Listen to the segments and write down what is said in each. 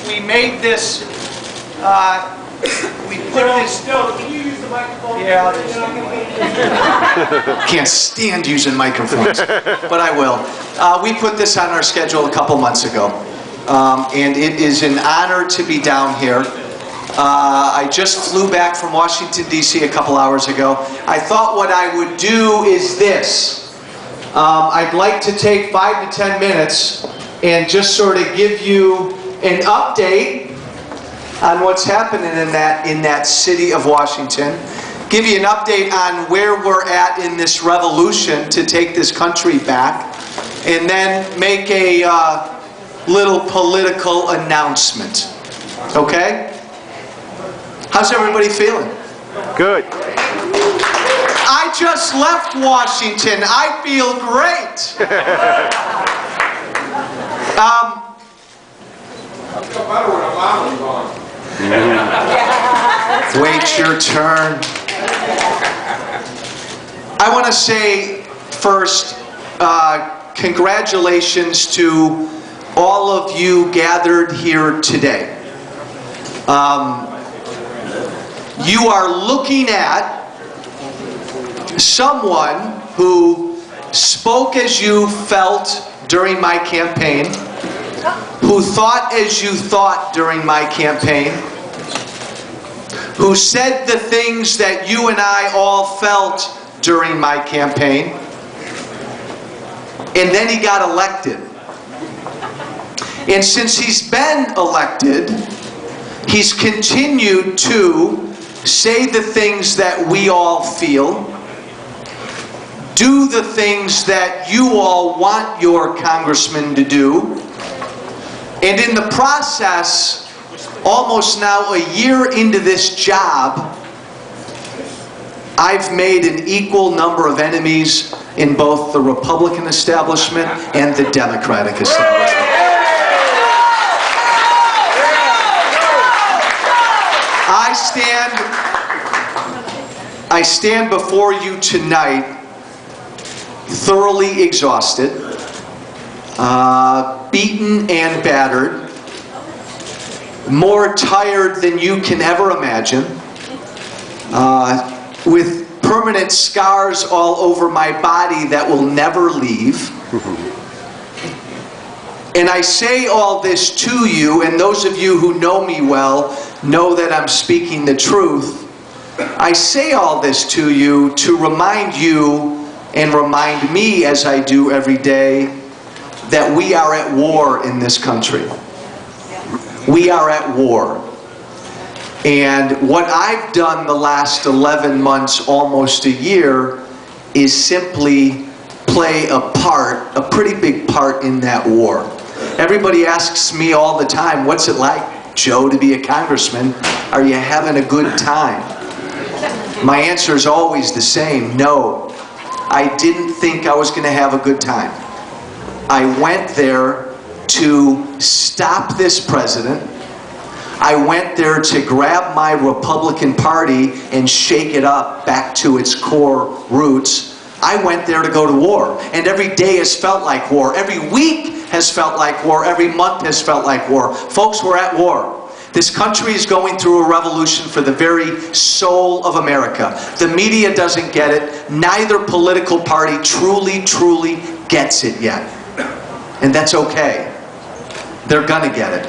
we made this, we put this... Can you use the microphone? Yeah. Can't stand using microphones, but I will. We put this on our schedule a couple months ago, and it is an honor to be down here. I just flew back from Washington, D.C. a couple hours ago. I thought what I would do is this. I'd like to take 5 to 10 minutes and just sort of give you an update on what's happening in that city of Washington. Give you an update on where we're at in this revolution to take this country back, and then make a little political announcement. Okay? How's everybody feeling? Good. I just left Washington. I feel great. Wait your turn. I want to say first, congratulations to all of you gathered here today. You are looking at someone who spoke as you felt during my campaign, who thought as you thought during my campaign, who said the things that you and I all felt during my campaign, and then he got elected. And since he's been elected, he's continued to say the things that we all feel, do the things that you all want your congressman to do, and in the process, almost now a year into this job, I've made an equal number of enemies in both the Republican establishment and the Democratic establishment. I stand before you tonight thoroughly exhausted, beaten and battered, more tired than you can ever imagine, with permanent scars all over my body that will never leave. And I say all this to you, and those of you who know me well know that I'm speaking the truth. I say all this to you to remind you and remind me, as I do every day, that we are at war in this country. We are at war. And what I've done the last 11 months, almost a year, is simply play a part, a pretty big part in that war. Everybody asks me all the time, what's it like, Joe, to be a congressman? Are you having a good time? My answer is always the same, no. I didn't think I was going to have a good time. I went there to stop this president. I went there to grab my Republican Party and shake it up back to its core roots. I went there to go to war. And every day has felt like war. Every week has felt like war. Every month has felt like war. Folks, we're at war. This country is going through a revolution for the very soul of America. The media doesn't get it. Neither political party truly gets it yet. And that's okay. They're gonna get it.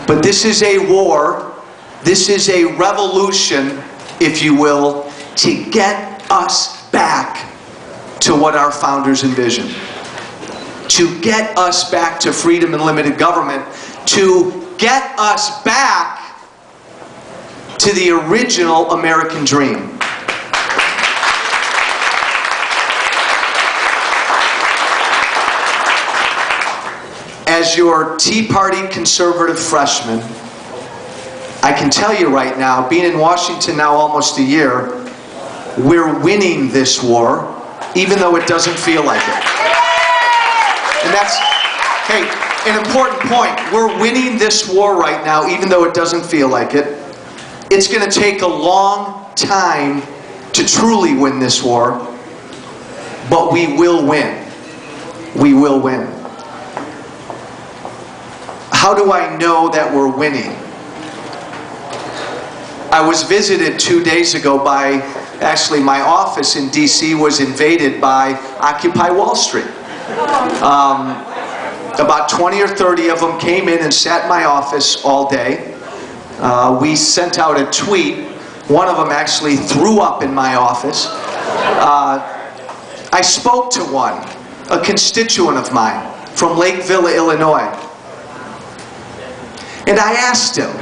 But this is a war, this is a revolution, if you will, to get us back to what our founders envisioned. To get us back to freedom and limited government, to get us back to the original American dream. As your Tea Party conservative freshman, I can tell you right now, being in Washington now almost a year, we're winning this war, even though it doesn't feel like it. And that's, hey, an important point. We're winning this war right now, even though it doesn't feel like it. It's going to take a long time to truly win this war, but we will win. We will win. How do I know that we're winning? I was visited 2 days ago by, actually my office in DC was invaded by Occupy Wall Street. About 20 or 30 of them came in and sat in my office all day. We sent out a tweet. One of them actually threw up in my office. I spoke to one, a constituent of mine from Lakeville, Illinois. And I asked him,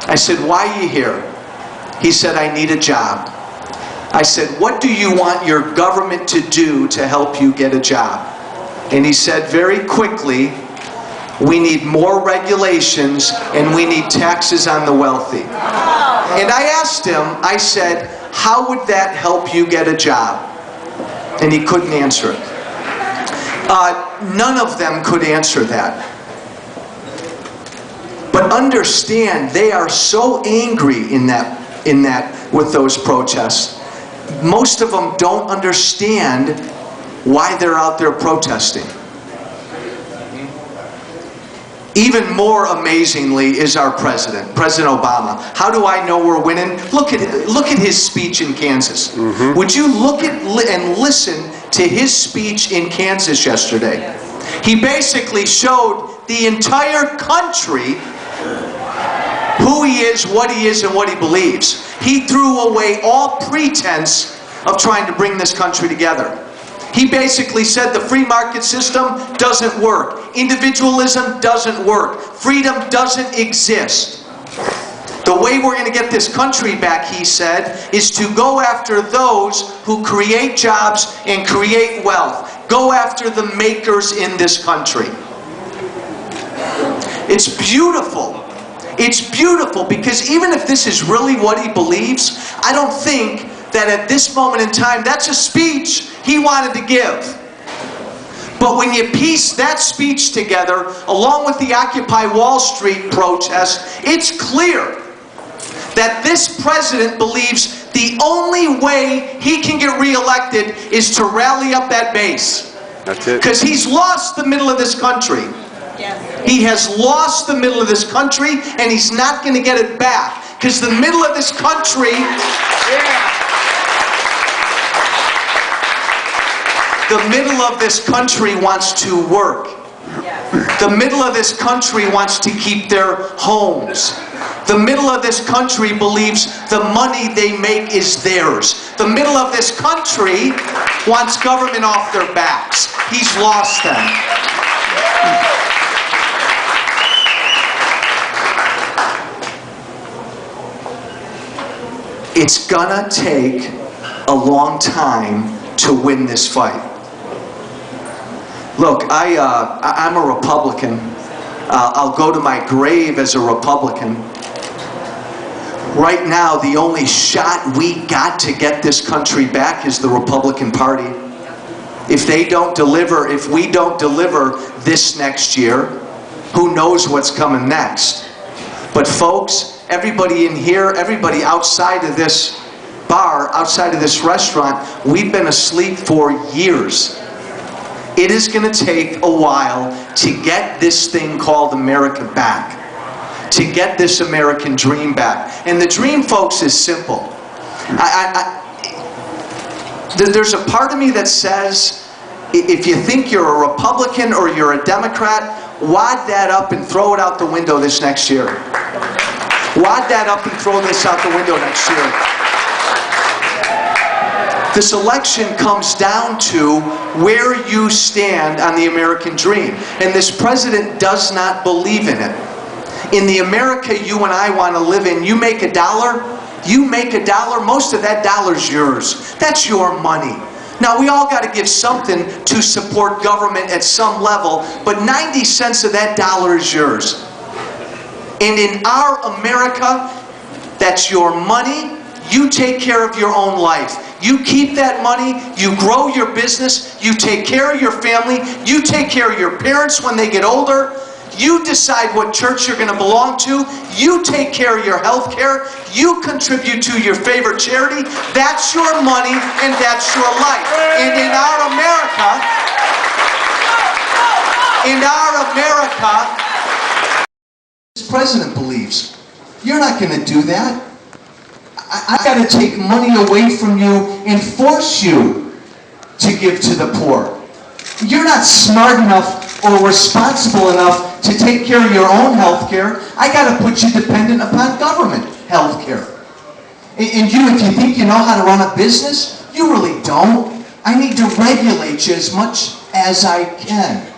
I said, why are you here? He said, I need a job. I said, what do you want your government to do to help you get a job? And he said very quickly, we need more regulations and we need taxes on the wealthy. And I asked him, I said, how would that help you get a job? And he couldn't answer it. None of them could answer that. But understand, they are so angry in that with those protests. Most of them don't understand why they're out there protesting. Even more amazingly is our president, President Obama. How do I know we're winning? Look at his speech in Kansas. Would you look at and listen to his speech in Kansas yesterday? He basically showed the entire country who he is, and what he believes. He threw away all pretense of trying to bring this country together. He basically said the free market system doesn't work. Individualism doesn't work. Freedom doesn't exist. The way we're going to get this country back, he said, is to go after those who create jobs and create wealth. Go after the makers in this country. It's beautiful. It's beautiful because even if this is really what he believes, I don't think that at this moment in time, that's a speech he wanted to give. But when you piece that speech together, along with the Occupy Wall Street protest, it's clear that this president believes the only way he can get reelected is to rally up that base. That's it. Because he's lost the middle of this country. Yes. He has lost the middle of this country, and he's not going to get it back. Because the middle of this country... The middle of this country wants to work. The middle of this country wants to keep their homes. The middle of this country believes the money they make is theirs. The middle of this country wants government off their backs. He's lost them. It's gonna take a long time to win this fight. Look, I'm a Republican. I'll go to my grave as a Republican. Right now, the only shot we got to get this country back is the Republican Party. If they don't deliver, if we don't deliver this next year, who knows what's coming next? But folks, everybody in here, everybody outside of this bar, outside of this restaurant, we've been asleep for years. It is going to take a while to get this thing called America back. To get this American dream back. And the dream, folks, is simple. There's a part of me that says, if you think you're a Republican or you're a Democrat, wad that up and throw it out the window this next year. Wad that up and throw this out the window next year. This election comes down to where you stand on the American dream. And this president does not believe in it. In the America you and I want to live in, you make $1, most of that dollar's yours. That's your money. Now, we all got to give something to support government at some level, but 90 cents of that dollar is yours. And in our America, that's your money. You take care of your own life. You keep that money, you grow your business, you take care of your family, you take care of your parents when they get older, you decide what church you're going to belong to, you take care of your health care, you contribute to your favorite charity. That's your money and that's your life. And in our America, this president believes. You're not going to do that. I got to take money away from you and force you to give to the poor. You're not smart enough or responsible enough to take care of your own health care. I got to put you dependent upon government health care. And you, if you think you know how to run a business, you really don't. I need to regulate you as much as I can.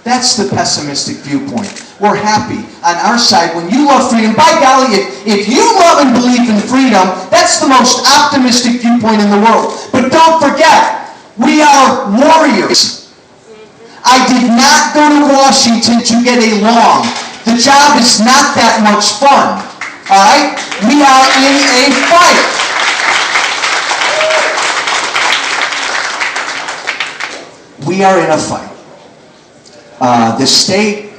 That's the pessimistic viewpoint. We're happy on our side when you love freedom. By golly, if you love and believe in freedom, that's the most optimistic viewpoint in the world. But don't forget, we are warriors. I did not go to Washington to get a lawn. The job is not that much fun. All right? We are in a fight. We are in a fight. The state,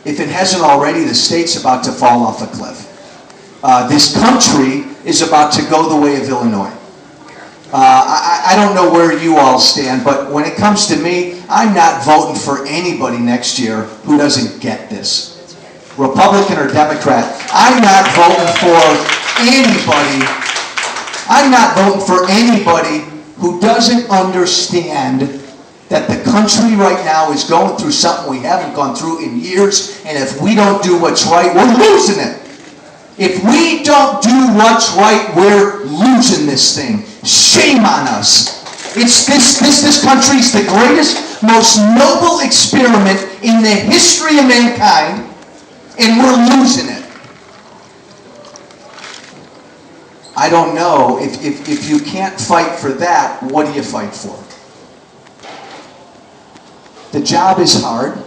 if it hasn't already, the state's about to fall off a cliff. This country is about to go the way of Illinois. I don't know where you all stand, but when it comes to me, I'm not voting for anybody next year who doesn't get this. Republican or Democrat, I'm not voting for anybody. I'm not voting for anybody who doesn't understand that the country right now is going through something we haven't gone through in years, and if we don't do what's right, we're losing it. If we don't do what's right, we're losing this thing. Shame on us. It's this country's the greatest, most noble experiment in the history of mankind, and we're losing it. I don't know, if you can't fight for that, what do you fight for? The job is hard.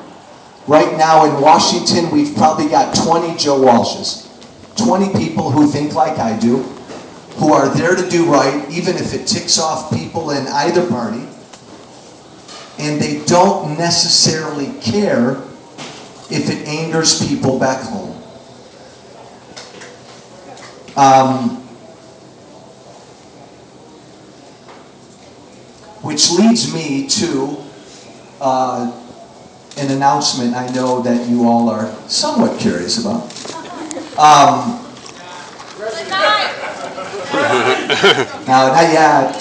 Right now in Washington, we've probably got 20 Joe Walshes. 20 people who think like I do, who are there to do right, even if it ticks off people in either party, and they don't necessarily care if it angers people back home. Which leads me to an announcement I know that you all are somewhat curious about. No, not yet.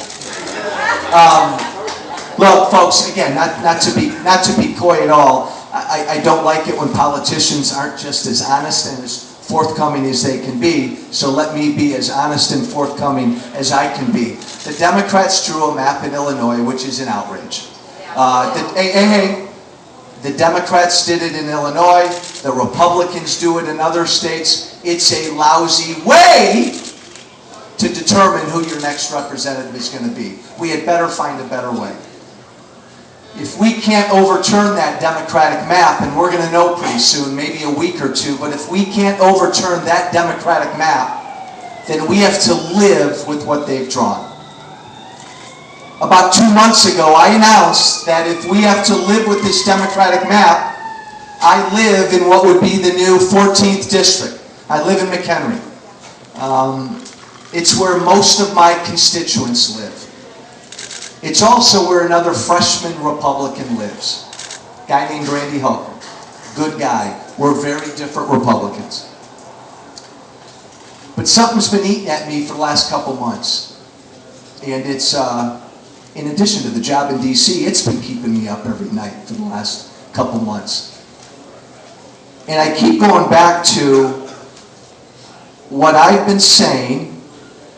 Look, folks, again, not to be coy at all. I don't like it when politicians aren't just as honest and as forthcoming as they can be. So let me be as honest and forthcoming as I can be. The Democrats drew a map in Illinois, which is an outrage. The Democrats did it in Illinois. The Republicans do it in other states. It's a lousy way to determine who your next representative is going to be. We had better find a better way. If we can't overturn that Democratic map, and we're going to know pretty soon, maybe a week or two, but if we can't overturn that Democratic map, then we have to live with what they've drawn. About 2 months ago, I announced that if we have to live with this Democratic map, I live in what would be the new 14th district. I live in McHenry. It's where most of my constituents live. It's also where another freshman Republican lives. A guy named Randy Hogan. Good guy. We're very different Republicans. But something's been eating at me for the last couple months. And it's, in addition to the job in D.C., it's been keeping me up every night for the last couple months. And I keep going back to what I've been saying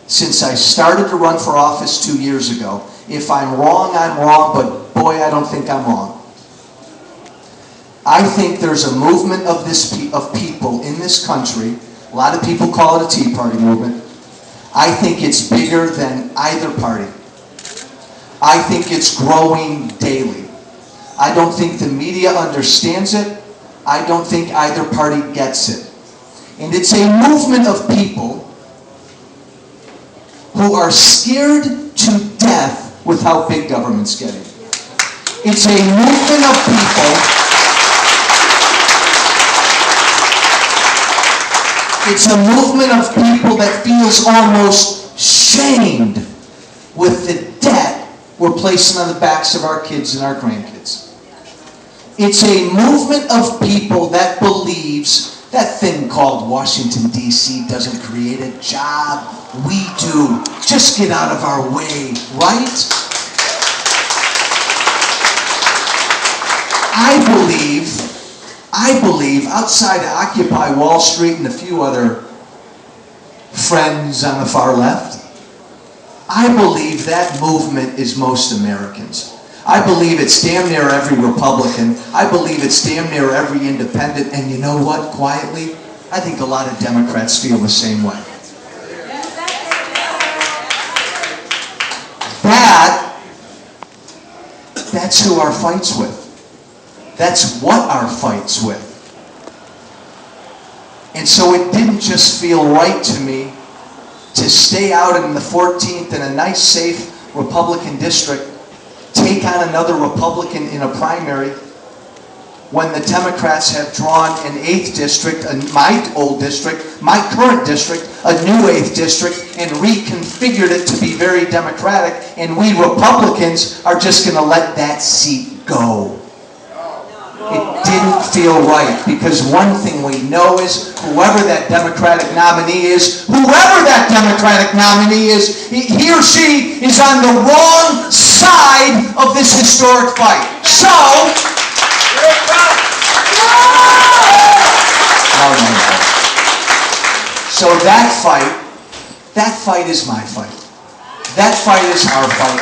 since I started to run for office 2 years ago. If I'm wrong, I'm wrong, but boy, I don't think I'm wrong. I think there's a movement of people in this country. A lot of people call it a Tea Party movement. I think it's bigger than either party. I think it's growing daily. I don't think the media understands it. I don't think either party gets it. And it's a movement of people who are scared to death with how big government's getting. It's a movement of people. It's a movement of people that feels almost shamed with the debt we're placing on the backs of our kids and our grandkids. It's a movement of people that believes That thing called Washington, D.C. doesn't create a job. We do. Just get out of our way, right? I believe outside of Occupy Wall Street and a few other friends on the far left, I believe that movement is most Americans. I believe it's damn near every Republican. I believe it's damn near every independent. And you know what, quietly, I think a lot of Democrats feel the same way. That's who our fight's with. That's what our fight's with. And so it didn't just feel right to me to stay out in the 14th in a nice, safe Republican district, take on another Republican in a primary, when the Democrats have drawn an 8th district, my old district, my current district, a new 8th district, and reconfigured it to be very Democratic, and we Republicans are just going to let that seat go. It didn't feel right, because one thing we know is whoever that Democratic nominee is, he or she is on the wrong side of this historic fight. So that fight is my fight. That fight is our fight.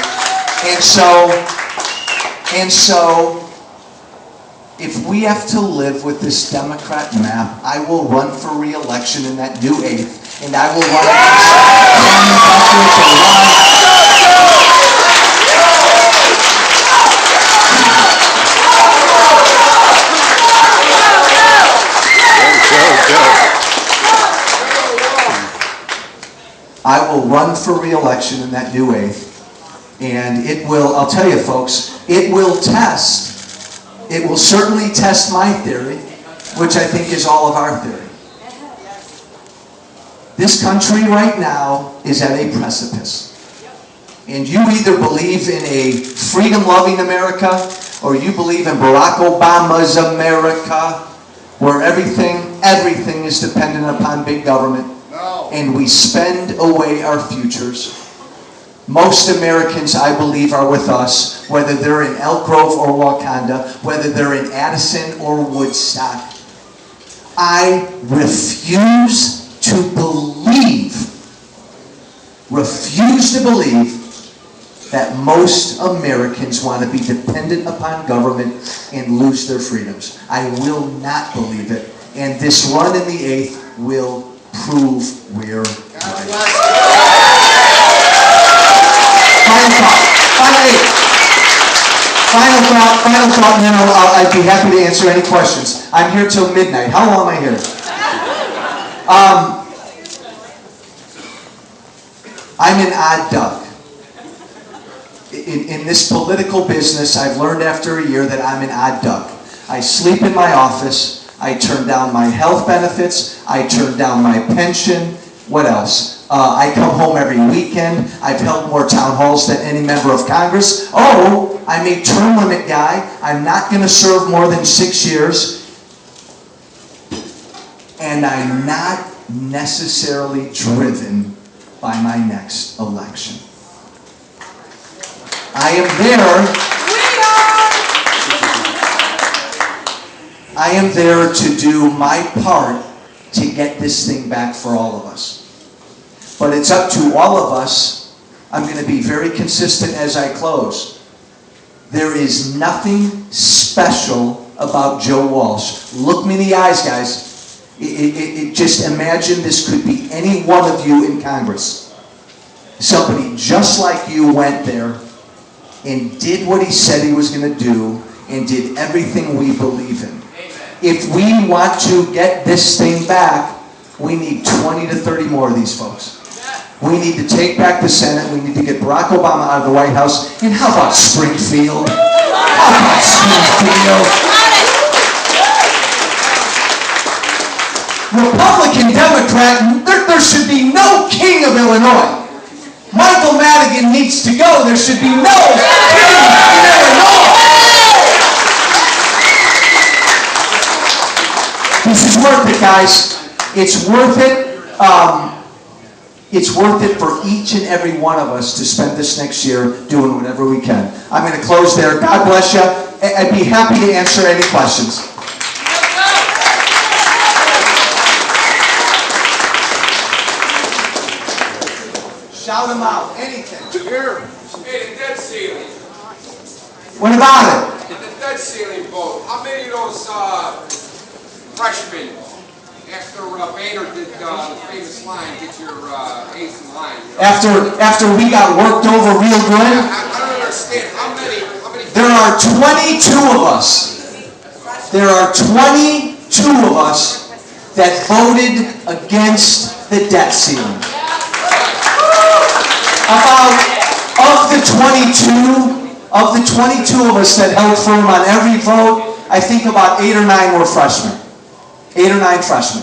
And so, if we have to live with this Democrat map, I will run for re-election in that new 8th, and I will run I will run for re-election in that new 8th, and it will, I'll tell you folks, it will certainly test my theory, which I think is all of our theory. This country right now is at a precipice. And you either believe in a freedom-loving America, or you believe in Barack Obama's America, where everything is dependent upon big government, and we spend away our futures. Most Americans, I believe, are with us, whether they're in Elk Grove or Wakanda, whether they're in Addison or Woodstock. I refuse to believe that most Americans want to be dependent upon government and lose their freedoms. I will not believe it. And this run in the 8th will prove we're right. Final thought, and then I'd be happy to answer any questions. I'm here till midnight. How long am I here? I'm an odd duck. In this political business, I've learned after a year that I'm an odd duck. I sleep in my office. I turn down my health benefits. I turn down my pension. What else? I come home every weekend. I've held more town halls than any member of Congress. Oh, I'm a term limit guy. I'm not going to serve more than 6 years. And I'm not necessarily driven by my next election. I am there to do my part to get this thing back for all of us. But it's up to all of us. I'm going to be very consistent as I close. There is nothing special about Joe Walsh. Look me in the eyes, guys. Just imagine this could be any one of you in Congress. Somebody just like you went there and did what he said he was going to do and did everything we believe in. If we want to get this thing back, we need 20 to 30 more of these folks. We need to take back the Senate. We need to get Barack Obama out of the White House. And how about Springfield? Republican, Democrat, there should be no king of Illinois. Michael Madigan needs to go. There should be no king in Illinois. This is worth it, guys. It's worth it. It's worth it for each and every one of us to spend this next year doing whatever we can. I'm going to close there. God bless you. I'd be happy to answer any questions. Shout them out. Anything. Here. Hey, the debt ceiling. What about it? The debt ceiling vote. How many of those freshmen, after Boehner did the famous line, get your ace in line? You know? After we got worked over real good? I don't understand. How many? There are 22 of us. There are 22 of us that voted against the debt ceiling. About of the 22 of us that held firm on every vote, I think about 8 or 9 were freshmen. 8 or 9 freshmen.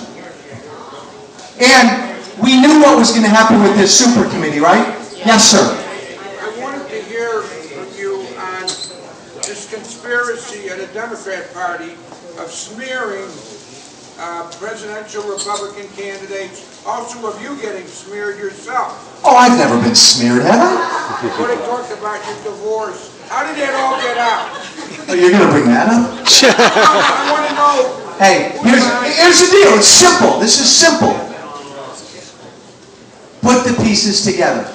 And we knew what was going to happen with this super committee, right? Yes, sir. I wanted to hear from you on this conspiracy of the Democrat Party of smearing presidential Republican candidates, also of you getting smeared yourself. Oh, I've never been smeared, have I? When they talked about your divorce, how did that all get out? Oh, you're going to bring that up? I want to know. Hey, here's the deal. It's simple. This is simple. Put the pieces together.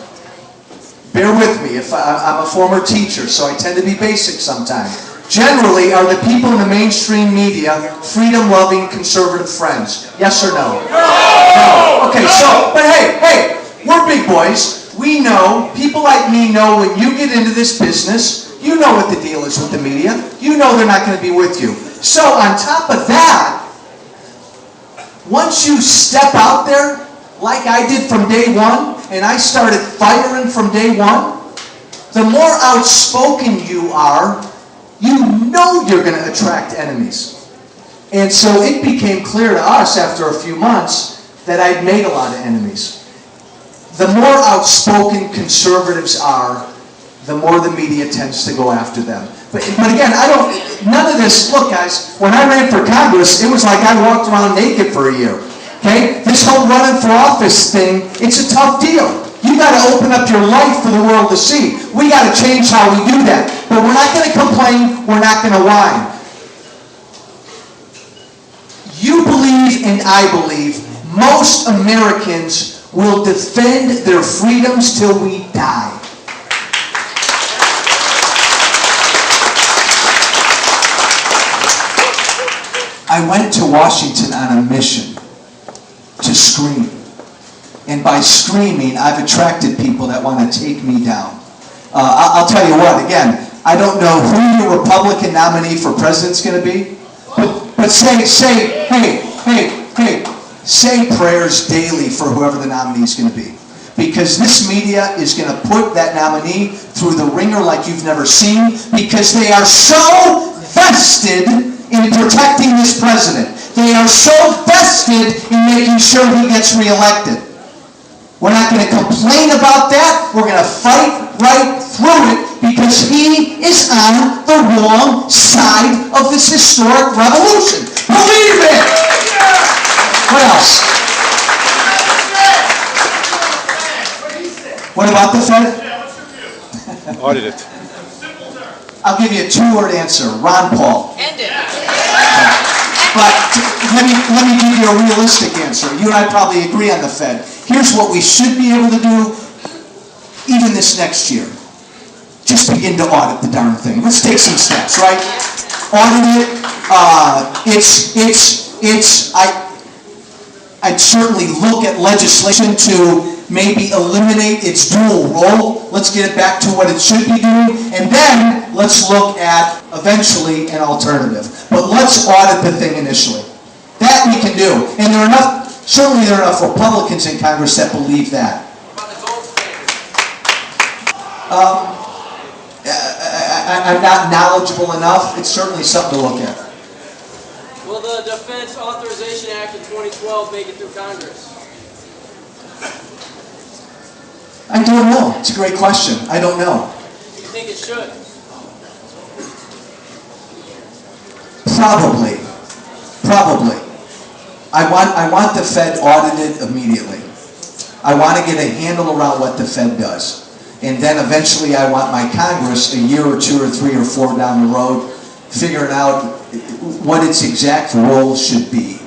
Bear with me. I'm a former teacher, so I tend to be basic sometimes. Generally, are the people in the mainstream media freedom-loving conservative friends? Yes or no? No. Okay, so, but hey, we're big boys. We know, people like me know when you get into this business, you know what the deal is with the media. You know they're not going to be with you. So on top of that, once you step out there, like I did from day one, and I started firing from day one, the more outspoken you are, you know you're going to attract enemies. And so it became clear to us after a few months that I'd made a lot of enemies. The more outspoken conservatives are, the more the media tends to go after them. But again, none of this, look guys, when I ran for Congress, it was like I walked around naked for a year. Okay? This whole running for office thing, it's a tough deal. You got to open up your life for the world to see. We got to change how we do that. But we're not going to complain. We're not going to whine. You believe and I believe most Americans will defend their freedoms till we die. I went to Washington on a mission to scream. And by screaming, I've attracted people that want to take me down. I'll tell you what, again, I don't know who your Republican nominee for president's going to be, but say prayers daily for whoever the nominee is going to be. Because this media is going to put that nominee through the ringer like you've never seen, because they are so vested in protecting this president. They are so vested in making sure he gets reelected. We're not going to complain about that. We're going to fight right through it because he is on the wrong side of this historic revolution. Believe it! What else? What about the Fed? Audit it. I'll give you a 2-word answer. Ron Paul. End it. But let me give you a realistic answer. You and I probably agree on the Fed. Here's what we should be able to do even this next year. Just begin to audit the darn thing. Let's take some steps, right? Audit it. I'd certainly look at legislation to maybe eliminate its dual role. Let's get it back to what it should be doing. And then let's look at, eventually, an alternative. But let's audit the thing initially. That we can do. And certainly there are enough Republicans in Congress that believe that. I'm not knowledgeable enough. It's certainly something to look at. Will the Defense Authorization Act of 2012 make it through Congress? I don't know. It's a great question. I don't know. Do you think it should? Probably. I want the Fed audited immediately. I want to get a handle around what the Fed does. And then eventually I want my Congress, a year or 2 or 3 or 4 down the road, figuring out what its exact role should be,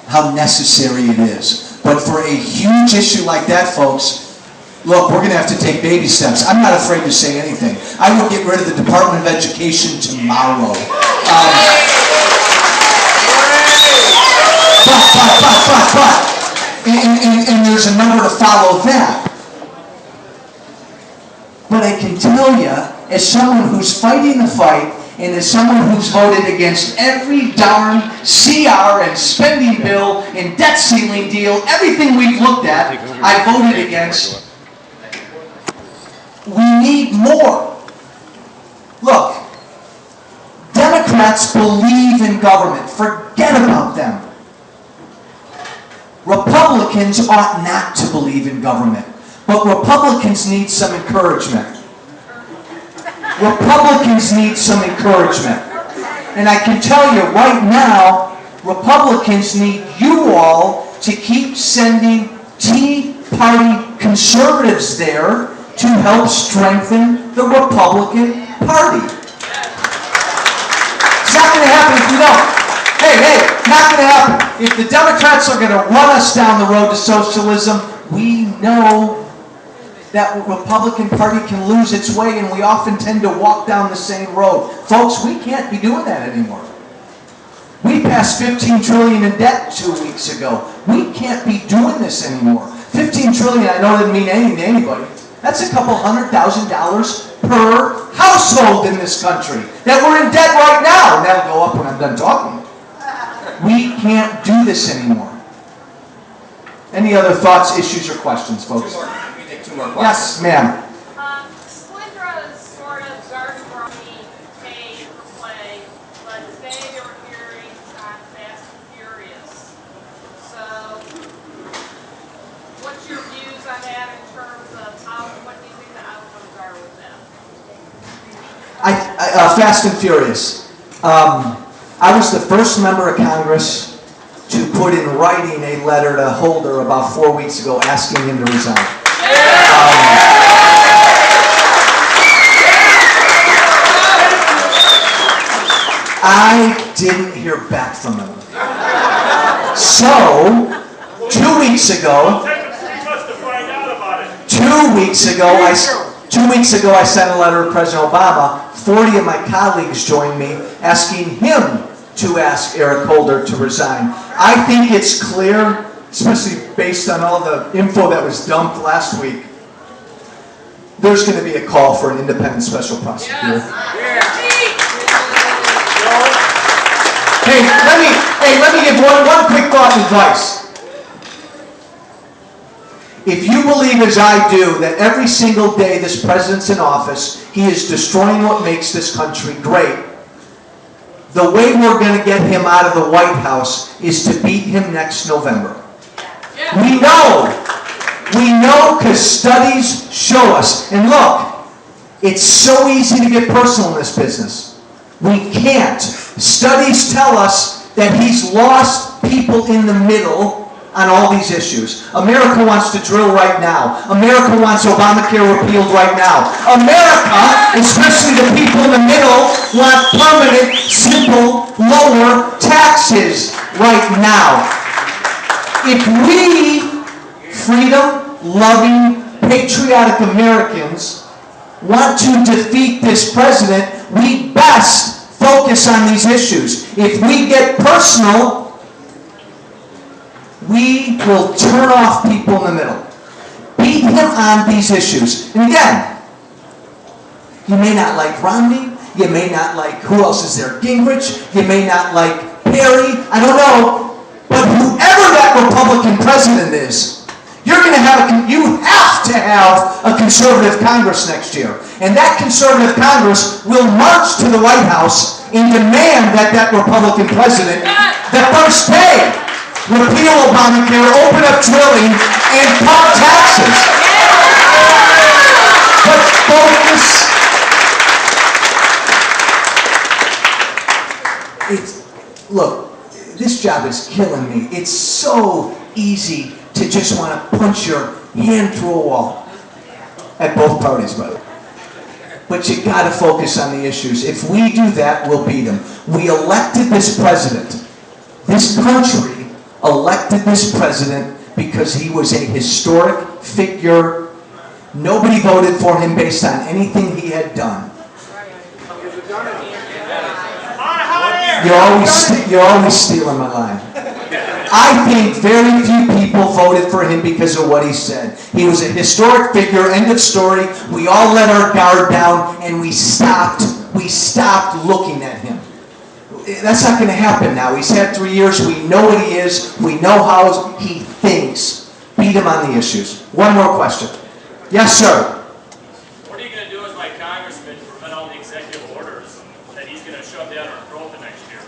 how necessary it is. But for a huge issue like that, folks, look, we're going to have to take baby steps. I'm not afraid to say anything. I will get rid of the Department of Education tomorrow. And there's a number to follow that. But I can tell you, as someone who's fighting the fight, and as someone who's voted against every darn CR and spending bill and debt ceiling deal, everything we've looked at, I voted against. We need more. Look, Democrats believe in government. Forget about them. Republicans ought not to believe in government. But Republicans need some encouragement. Republicans need some encouragement. And I can tell you right now, Republicans need you all to keep sending Tea Party conservatives there to help strengthen the Republican Party. It's not going to happen if you don't. Hey, not going to happen. If the Democrats are going to run us down the road to socialism, we know that Republican Party can lose its way, and we often tend to walk down the same road. Folks, we can't be doing that anymore. We passed $15 trillion in debt 2 weeks ago. We can't be doing this anymore. $15 trillion, I know, doesn't mean anything to anybody. That's a couple $100,000 per household in this country that we're in debt right now. And that'll go up when I'm done talking. We can't do this anymore. Any other thoughts, issues, or questions, folks? Yes, ma'am. Splendra is sort of garden variety pay for play, but today they were hearing on Fast and Furious. So, what's your views on that in terms of what do you think the outcomes are with that? Fast and Furious. I was the first member of Congress to put in writing a letter to Holder about 4 weeks ago asking him to resign. I didn't hear back from him. So, 2 weeks ago, 2 weeks ago I sent a letter to President Obama. 40 of my colleagues joined me asking him to ask Eric Holder to resign. I think it's clear, especially based on all the info that was dumped last week, there's going to be a call for an independent special prosecutor. Hey, let me give one quick thought and advice. If you believe as I do that every single day this president's in office, he is destroying what makes this country great, the way we're going to get him out of the White House is to beat him next November. We know because studies show us. And look, it's so easy to get personal in this business. We can't. Studies tell us that he's lost people in the middle on all these issues. America wants to drill right now. America wants Obamacare repealed right now. America, especially the people in the middle, want permanent, simple, lower taxes right now. If we, freedom-loving, patriotic Americans, want to defeat this president, we best focus on these issues. If we get personal, we will turn off people in the middle. Beat him on these issues. And again, you may not like Romney. You may not like, who else is there? Gingrich. You may not like Perry. I don't know. But whoever that Republican president is, you have to have a conservative Congress next year. And that conservative Congress will march to the White House and demand that that Republican president, the first day, repeal Obamacare, open up drilling, and cut taxes. But focus. Look, this job is killing me. It's so easy to just want to punch your hand through a wall. At both parties, by the way. But you got to focus on the issues. If we do that, we'll beat them. We elected this president. This country elected this president because he was a historic figure. Nobody voted for him based on anything he had done. You're always stealing my line. I think very few people voted for him because of what he said. He was a historic figure, end of story. We all let our guard down and we stopped looking at him. That's not going to happen now. He's had 3 years. We know what he is. We know how he thinks. Beat him on the issues. One more question. Yes, sir. What are you going to do as my congressman to prevent all the executive orders that he's going to shove down our throat the next year?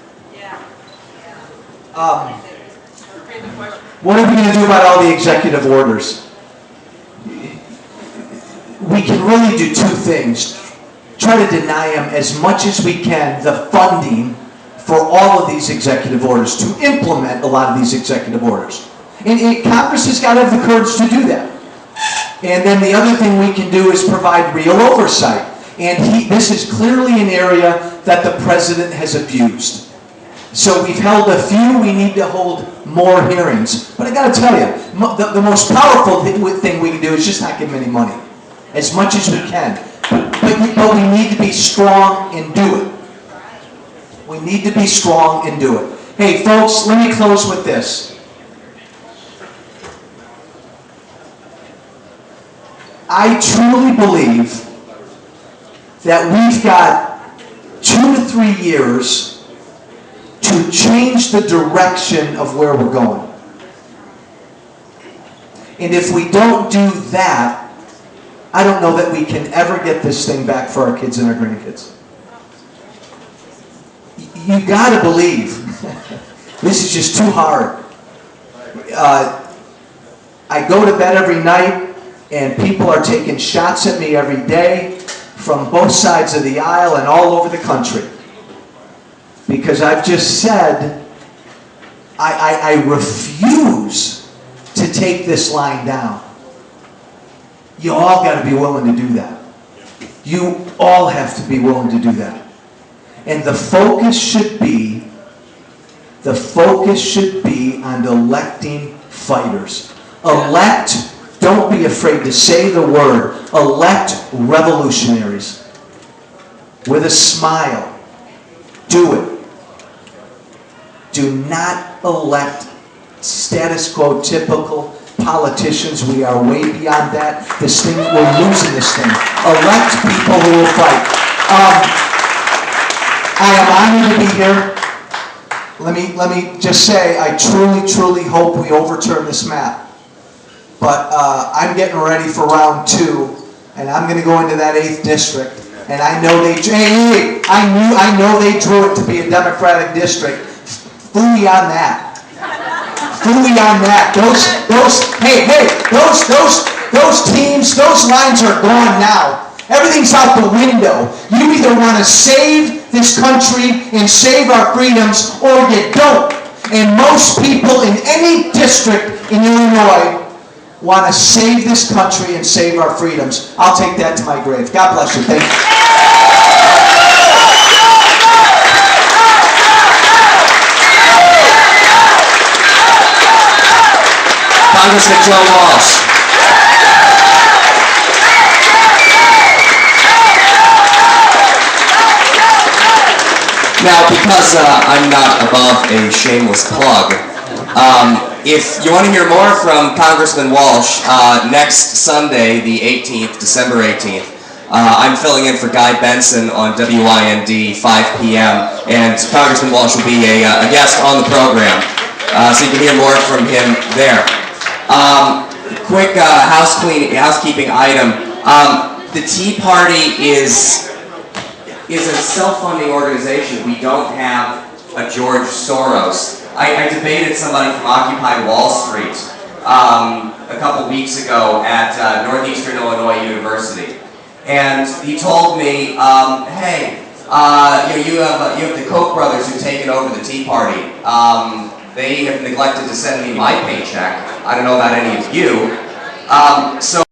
What are we going to do about all the executive orders? We can really do two things. Try to deny them as much as we can the funding for all of these executive orders, to implement a lot of these executive orders. And Congress has got to have the courage to do that. And then the other thing we can do is provide real oversight. And this is clearly an area that the president has abused. So we've held a few, we need to hold more hearings. But I got to tell you, the most powerful thing we can do is just not give him any money. As much as we can. But we need to be strong and do it. We need to be strong and do it. Hey folks, let me close with this. I truly believe that we've got 2 to 3 years to change the direction of where we're going. And if we don't do that, I don't know that we can ever get this thing back for our kids and our grandkids. You got to believe. This is just too hard. I go to bed every night and people are taking shots at me every day from both sides of the aisle and all over the country. Because I've just said, I refuse to take this line down. You all got to be willing to do that. You all have to be willing to do that. And the focus should be on electing fighters. Elect, don't be afraid to say the word, elect revolutionaries. With a smile. Do it. Do not elect status quo typical politicians. We are way beyond that. This thing, we're losing this thing. Elect people who will fight. I am honored to be here. Let me just say, I truly hope we overturn this map. But I'm getting ready for round 2, and I'm going to go into that 8th district. And I know I know they drew it to be a Democratic district. Fooey on that. Fooey on that. Those teams, those lines are gone now. Everything's out the window. You either want to save this country and save our freedoms, or you don't. And most people in any district in Illinois want to save this country and save our freedoms. I'll take that to my grave. God bless you. Thank you. Congressman Joe Walsh. Now, because I'm not above a shameless plug, if you want to hear more from Congressman Walsh, next Sunday, the 18th, December 18th, I'm filling in for Guy Benson on WIND, 5 p.m., and Congressman Walsh will be a guest on the program, so you can hear more from him there. Quick housekeeping item. The Tea Party is a self-funding organization. We don't have a George Soros. I debated somebody from Occupy Wall Street a couple weeks ago at Northeastern Illinois University. And he told me, hey, You have the Koch brothers who've taken over the Tea Party. They have neglected to send me my paycheck. I don't know about any of you. So